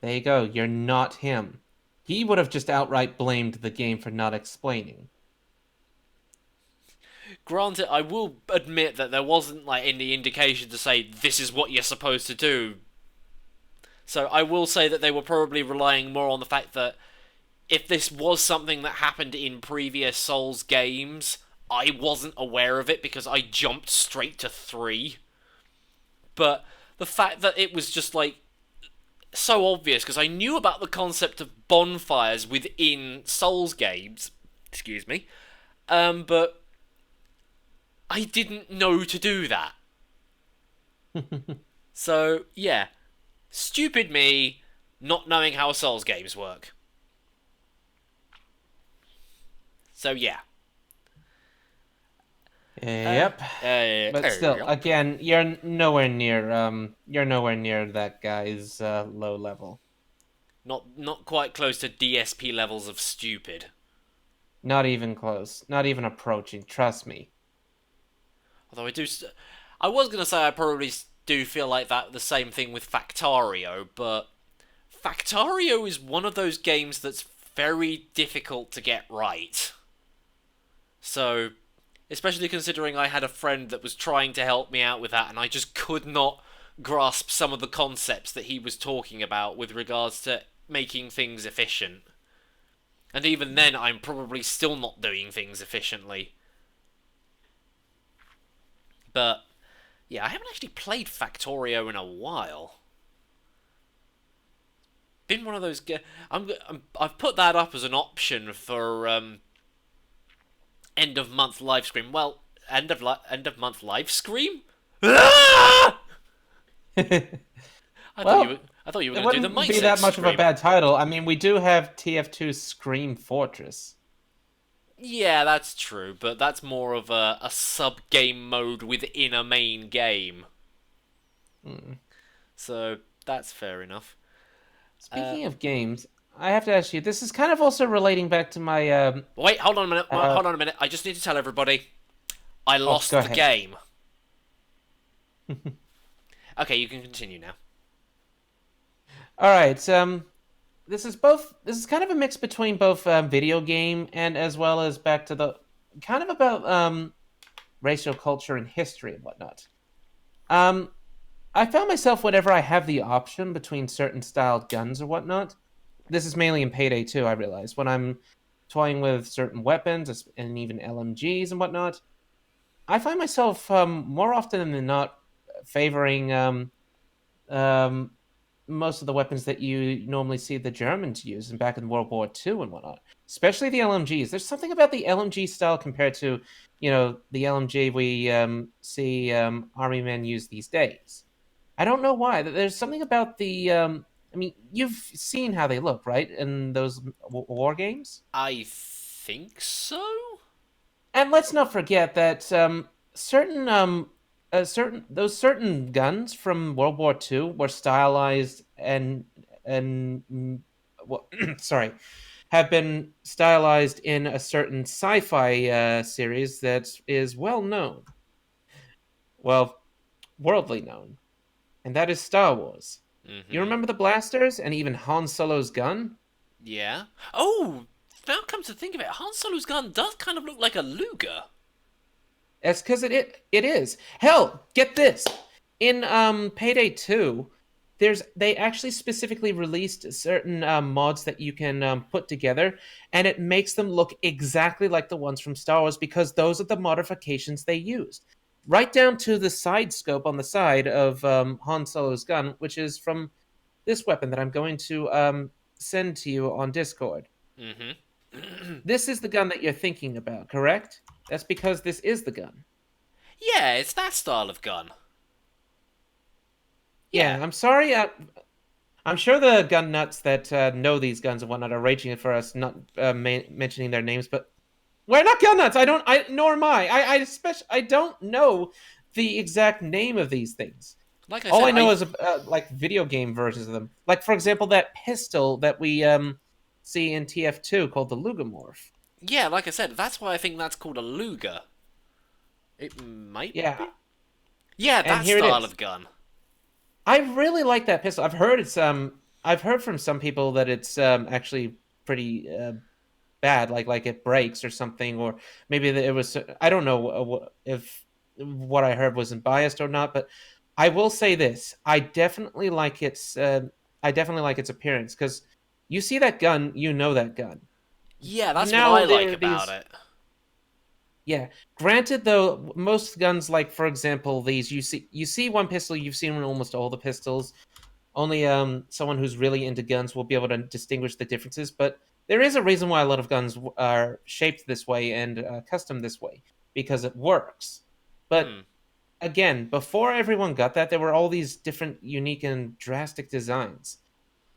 There you go. You're not him. He would have just outright blamed the game for not explaining. Granted, I will admit that there wasn't like any indication to say this is what you're supposed to do. So I will say that they were probably relying more on the fact that if this was something that happened in previous Souls games, I wasn't aware of it because I jumped straight to 3. But the fact that it was just, like, so obvious, because I knew about the concept of bonfires within Souls games, excuse me, but I didn't know to do that. So, yeah, stupid me, not knowing how Souls games work. So, yeah. Yep. But still, again, you're nowhere near that guy's low level. Not quite close to DSP levels of stupid. Not even close. Not even approaching. Trust me. Although I was gonna say I probably do feel like that the same thing with Factario, but Factario is one of those games that's very difficult to get right. So, especially considering I had a friend that was trying to help me out with that, and I just could not grasp some of the concepts that he was talking about with regards to making things efficient. And even then, I'm probably still not doing things efficiently. But, yeah, I haven't actually played Factorio in a while. Been one of those... I've put that up as an option for... end of month live stream. Well, end of month live stream? Ah! I thought you were going to do the Micset. It wouldn't be that much stream. of a bad title. I mean, we do have TF2's Scream Fortress. Yeah, that's true, but that's more of a sub-game mode within a main game. So, that's fair enough. Speaking of games, I have to ask you, this is kind of also relating back to my... Wait, hold on a minute. I just need to tell everybody, I lost the game. Okay, you can continue now. All right. This is both. This is kind of a mix between both video game and as well as back to the kind of about racial culture and history and whatnot. Um, I found myself whenever I have the option between certain styled guns or whatnot. This is mainly in Payday 2, I realize. When I'm toying with certain weapons and even LMGs and whatnot, I find myself more often than not favoring um, most of the weapons that you normally see the Germans use and back in World War II and whatnot, especially the LMGs. There's something about the LMG style compared to, the LMG we see army men use these days. I don't know why. There's something about the. I mean, you've seen how they look, right? In those war games. I think so. And let's not forget that certain guns from World War II were stylized and well, sorry, have been stylized in a certain sci-fi series that is well known, well, worldly known, and that is Star Wars. You Mm-hmm. remember the blasters and even Han Solo's gun? Yeah. Oh, now come to think of it, Han Solo's gun does kind of look like a Luger. That's because it is. Hell, get this. In Payday 2, they actually specifically released certain mods that you can put together, and it makes them look exactly like the ones from Star Wars because those are the modifications they used. Right down to the side scope on the side of Han Solo's gun, which is from this weapon that I'm going to send to you on Discord. Mm-hmm. This is the gun that you're thinking about, correct? That's because this is the gun. Yeah, it's that style of gun. Yeah. Yeah, I'm sorry. I'm sure the gun nuts that know these guns and whatnot are raging for us not mentioning their names, but we're not gun nuts. I don't. Nor am I. I don't know the exact name of these things. Like I All said, I know is like video game versions of them. Like for example, that pistol that we see in TF2 called the Lugamorph. yeah, like I said, that's why I think that's called a Luger. It might Yeah, be. Yeah, and that here it style is. of gun. I really like that pistol. I've heard from some people that it's actually pretty bad, like it breaks or something, or maybe it was. I don't know if what I heard wasn't biased or not, but I will say this: I definitely like its appearance because you see that gun, you know that gun. Yeah, that's what Now I there like are about these. it. Yeah. Granted, though, most guns, like for example, these you see one pistol, you've seen almost all the pistols. Only someone who's really into guns will be able to distinguish the differences. But there is a reason why a lot of guns are shaped this way and custom this way because it works. But Hmm. again, before everyone got that, there were all these different, unique, and drastic designs.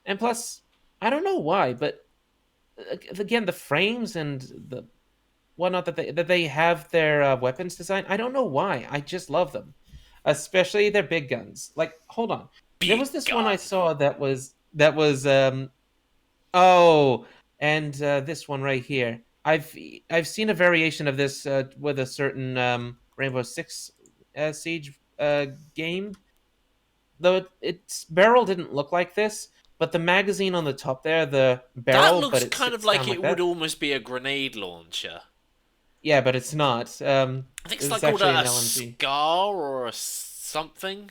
And plus, I don't know why, but again, the frames and the whatnot that they have their weapons design. I don't know why. I just love them, especially their big guns. Like, hold on, there Big was this one I gun. saw that was oh, and this one right here. I've seen a variation of this with a certain Rainbow Six Siege game. Though its barrel didn't look like this, but the magazine on the top there, the That barrel, but looks it kind of sits like down like it would that. almost be a grenade launcher. Yeah, but it's not. I think it's It's like called actually an a LMG. scar or a something.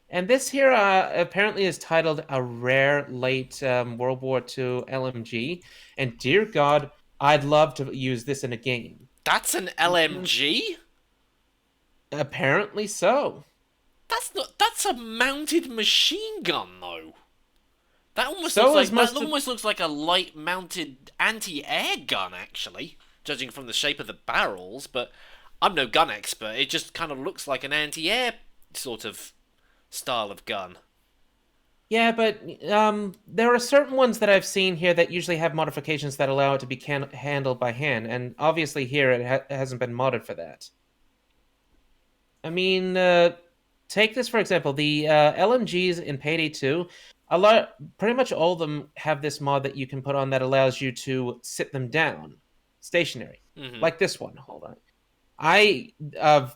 And this here apparently is titled a rare late World War II LMG. And dear God, I'd love to use this in a game. That's an Mm, LMG? apparently so. That's not. That's a mounted machine gun, though. So is That most of. almost looks like a light mounted anti-air gun, actually, judging from the shape of the barrels. But I'm no gun expert. It just kind of looks like an anti-air sort of style of gun. Yeah, but there are certain ones that I've seen here that usually have modifications that allow it to be handled by hand. And obviously, here it hasn't been modded for that. I mean, take this for example. The LMGs in Payday 2, pretty much all of them have this mod that you can put on that allows you to sit them down, stationary, Hmm. like this one. Hold on, I uh,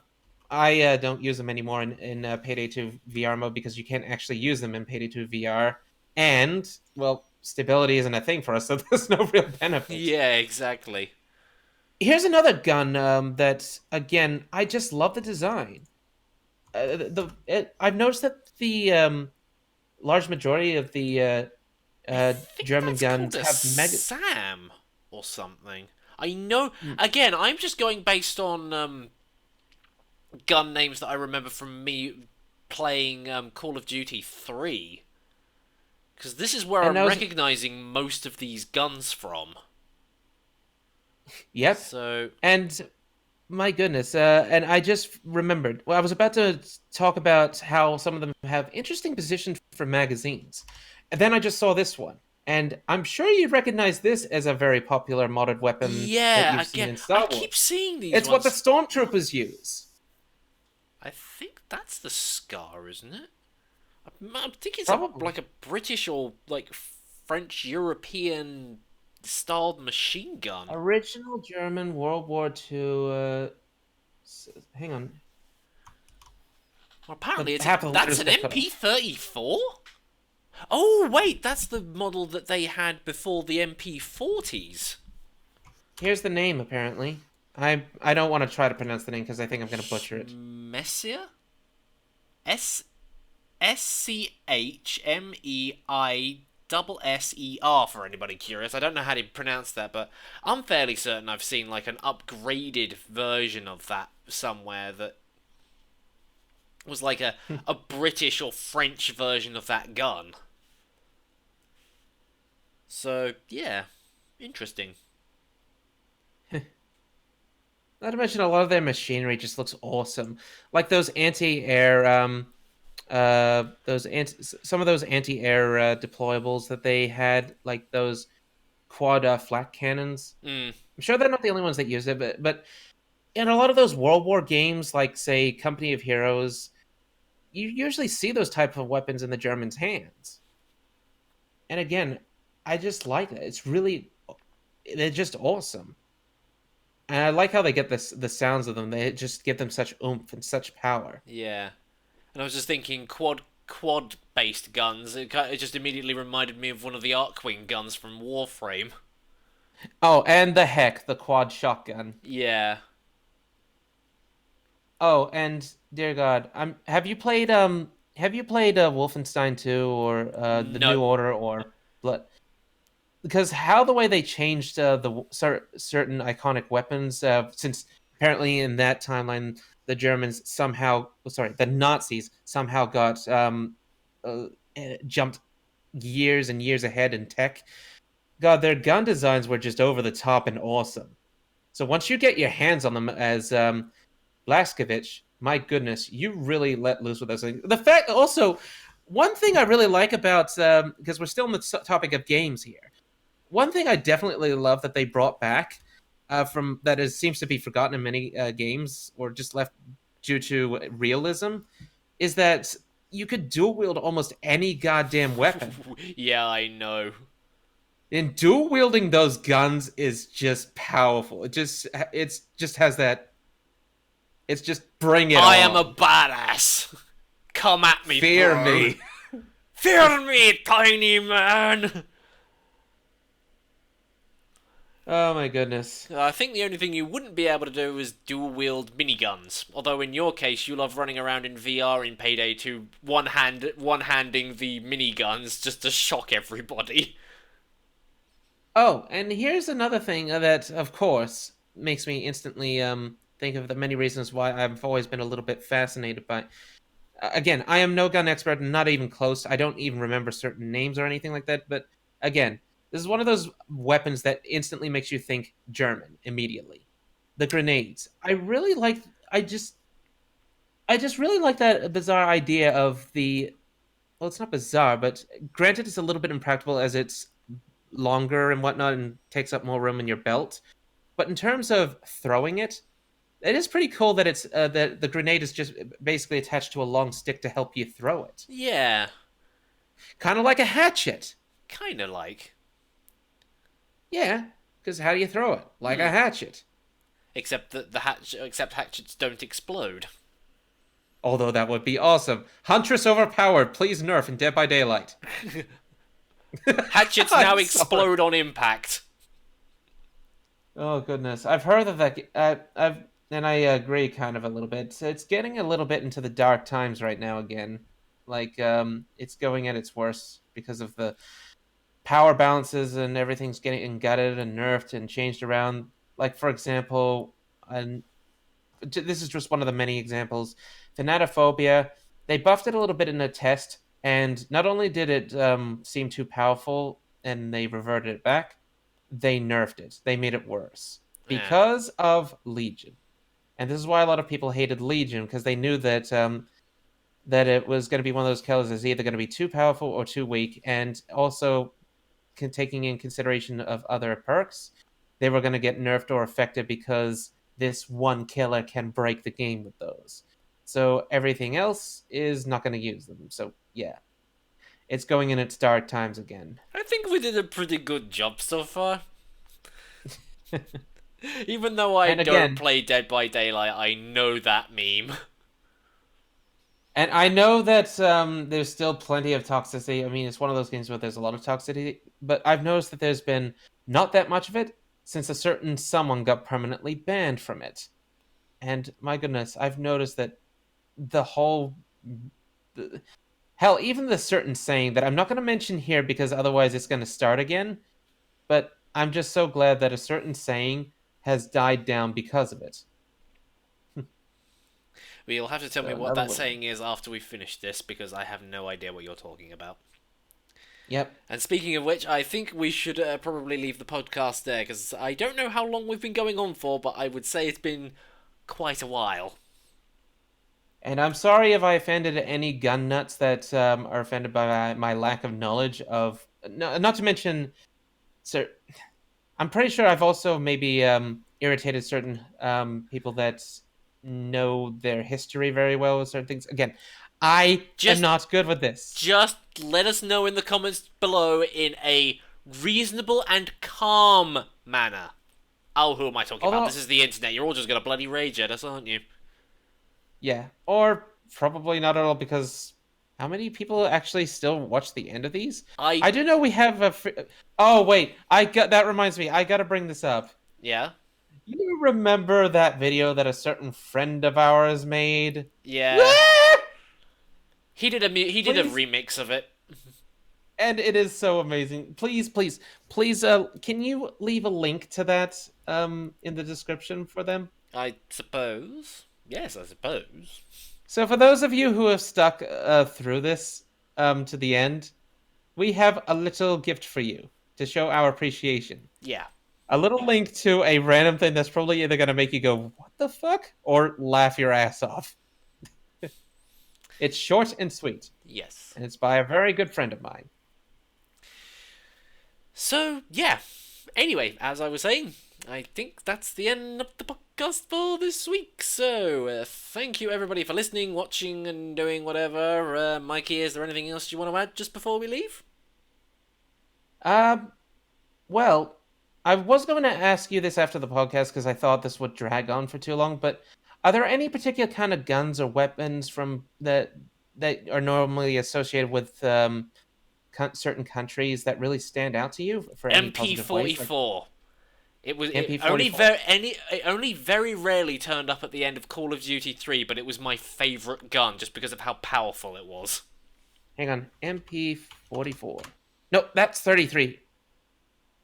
I don't use them anymore in Payday 2 VR mode because you can't actually use them in Payday 2 VR. and well, stability isn't a thing for us, so there's no real benefit. Yeah, exactly. Here's another gun that again I just love the design. I've noticed that the large majority of the I think German that's called guns a have mega. Sam or something. I know. Hmm. Again, I'm just going based on gun names that I remember from me playing Call of Duty 3. Because this is where And I'm I was recognizing most of these guns from. yep, So, and my goodness, and I just remembered. Well, I was about to talk about how some of them have interesting positions for magazines, and then I just saw this one, and I'm sure you recognize this as a very popular modded weapon that yeah, you've seen again, in I Star keep Wars. seeing these It's what the ones. stormtroopers use. I think that's the Scar, isn't it? I think it's a Probably. like a British or like French European styled machine gun. Original German World War II. Hang on. Well, apparently, Half of the that's letters an got cut off. MP34. Oh wait, that's the model that they had before the MP40s. Here's the name, apparently. I don't want to try to pronounce the name because I think I'm going to butcher it. Messier? SCHMEI for anybody curious. I don't know how to pronounce that, but I'm fairly certain I've seen like an upgraded version of that somewhere that was like a British or French version of that gun. So, yeah, interesting. Not to mention a lot of their machinery just looks awesome. Like those anti-air some of those anti-air deployables that they had, like those quad flak cannons. Mm, I'm sure they're not the only ones that use it, but in a lot of those World War games, like say Company of Heroes, you usually see those type of weapons in the Germans' hands. And again, I just like it. They're just awesome. And I like how they get the sounds of them. They just give them such oomph and such power. yeah. And I was just thinking quad based guns. It just immediately reminded me of one of the Arcwing guns from Warframe. Oh, and the quad shotgun. Yeah. Oh, and dear God, have you played Wolfenstein 2 or the New No. Order or Blood? Because how the way they changed certain iconic weapons, since apparently in that timeline the Nazis somehow got uh, jumped years and years ahead in tech. God, their gun designs were just over the top and awesome. So once you get your hands on them as Blaskovich, my goodness, you really let loose with those things. The fact also, one thing I really like about because we're still on the topic of games here. One thing I definitely love that they brought back from that is seems to be forgotten in many games or just left due to realism is that you could dual wield almost any goddamn weapon. Yeah, I know. And dual wielding those guns is just powerful. It's just has that. It's just bring it I am on. a badass. Come at me, Fear bro. me. Fear me, tiny man. Oh my goodness. I think the only thing you wouldn't be able to do is dual wield miniguns. Although in your case, you love running around in VR in Payday 2, one handing the miniguns just to shock everybody. Oh, and here's another thing that, of course, makes me instantly think of the many reasons why I've always been a little bit fascinated by. Again, I am no gun expert, not even close. I don't even remember certain names or anything like that. But again, this is one of those weapons that instantly makes you think German immediately. The grenades. I just really like that bizarre idea of the. Well, it's not bizarre, but granted, it's a little bit impractical as it's longer and whatnot and takes up more room in your belt. But in terms of throwing it, it is pretty cool that it's that the grenade is just basically attached to a long stick to help you throw it, Yeah, kind of like a hatchet. kinda like. Yeah, because how do you throw it? Like a hatchet. Except that except hatchets don't explode. Although that would be awesome. Huntress overpowered. Please nerf in Dead by Daylight. Hatchets I'm now sorry. explode on impact. Oh goodness, I've heard of that. And I agree kind of a little bit. It's getting a little bit into the dark times right now again. Like it's going at its worst because of the power balances and everything's getting gutted and nerfed and changed around. Like for example, and this is just one of the many examples. Thanatophobia, they buffed it a little bit in a test, and not only did it seem too powerful and they reverted it back, they nerfed it. They made it worse Yeah. because of Legion. And this is why a lot of people hated Legion because they knew that that it was going to be one of those killers that's either going to be too powerful or too weak, and also taking in consideration of other perks, they were going to get nerfed or affected because this one killer can break the game with those. So everything else is not going to use them. So yeah, it's going in its dark times again. I think we did a pretty good job so far. Even though I And don't again, play Dead by Daylight, I know that meme. and I know that there's still plenty of toxicity. I mean, it's one of those games where there's a lot of toxicity, but I've noticed that there's been not that much of it since a certain someone got permanently banned from it. And my goodness, I've noticed that the whole hell, even the certain saying that I'm not going to mention here because otherwise it's going to start again, but I'm just so glad that a certain saying has died down because of it. But you'll have to tell So me what another that one. saying is after we finish this, because I have no idea what you're talking about. Yep. And speaking of which, I think we should probably leave the podcast there, because I don't know how long we've been going on for, but I would say it's been quite a while. And I'm sorry if I offended any gun nuts that are offended by my lack of knowledge of. No, not to mention, sir, I'm pretty sure I've also maybe irritated certain people that know their history very well with certain things. Again, I am Just not good with this. Just let us know in the comments below in a reasonable and calm manner. Oh, who am I talking about? Although, This is the internet. You're all just gonna bloody rage at us, aren't you? yeah, or probably not at all because how many people actually still watch the end of these? I I do know we have a. Oh wait, I got that reminds me. I got to bring this up. yeah You remember that video that a certain friend of ours made? yeah. Ah! He did a Please, remix of it. and it is so amazing. Please, please, please. Can you leave a link to that in the description for them? I suppose. Yes, I suppose. So for those of you who have stuck through this to the end, we have a little gift for you to show our appreciation. Yeah. A little link to a random thing that's probably either going to make you go, "What the fuck?" or laugh your ass off. It's short and sweet, Yes. and it's by a very good friend of mine. So yeah. Anyway, as I was saying, I think that's the end of the podcast for this week. So thank you everybody for listening, watching, and doing whatever. Mikey, is there anything else you want to add just before we leave? Well, I was going to ask you this after the podcast because I thought this would drag on for too long, but are there any particular kind of guns or weapons from that are normally associated with certain countries that really stand out to you for any positive ways? Like MP44. It only MP44. it only very rarely turned up at the end of Call of Duty 3, but it was my favorite gun just because of how powerful it was. Hang on, MP44. No, that's 33.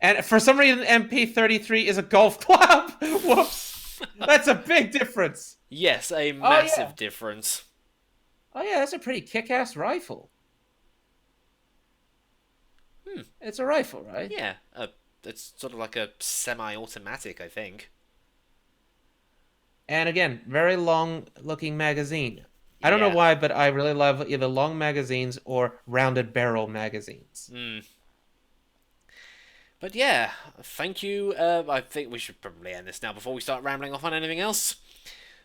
And for some reason, MP33 is a golf club. Whoops, that's a big difference. Yes, a Oh yeah, massive difference. oh yeah, that's a pretty kick-ass rifle. It's a rifle, right? Yeah, it's sort of like a semi-automatic, I think. And again, very long-looking magazine. I don't know Yeah. why, but I really love either long magazines or rounded barrel magazines. But yeah, thank you. I think we should probably end this now before we start rambling off on anything else.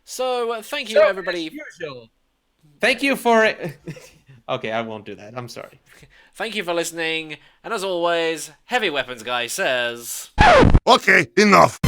So, thank you, So, everybody. as usual, thank you for it. Okay, I won't do that. I'm sorry. Thank you for listening. And as always, Heavy Weapons Guy says... Okay, enough.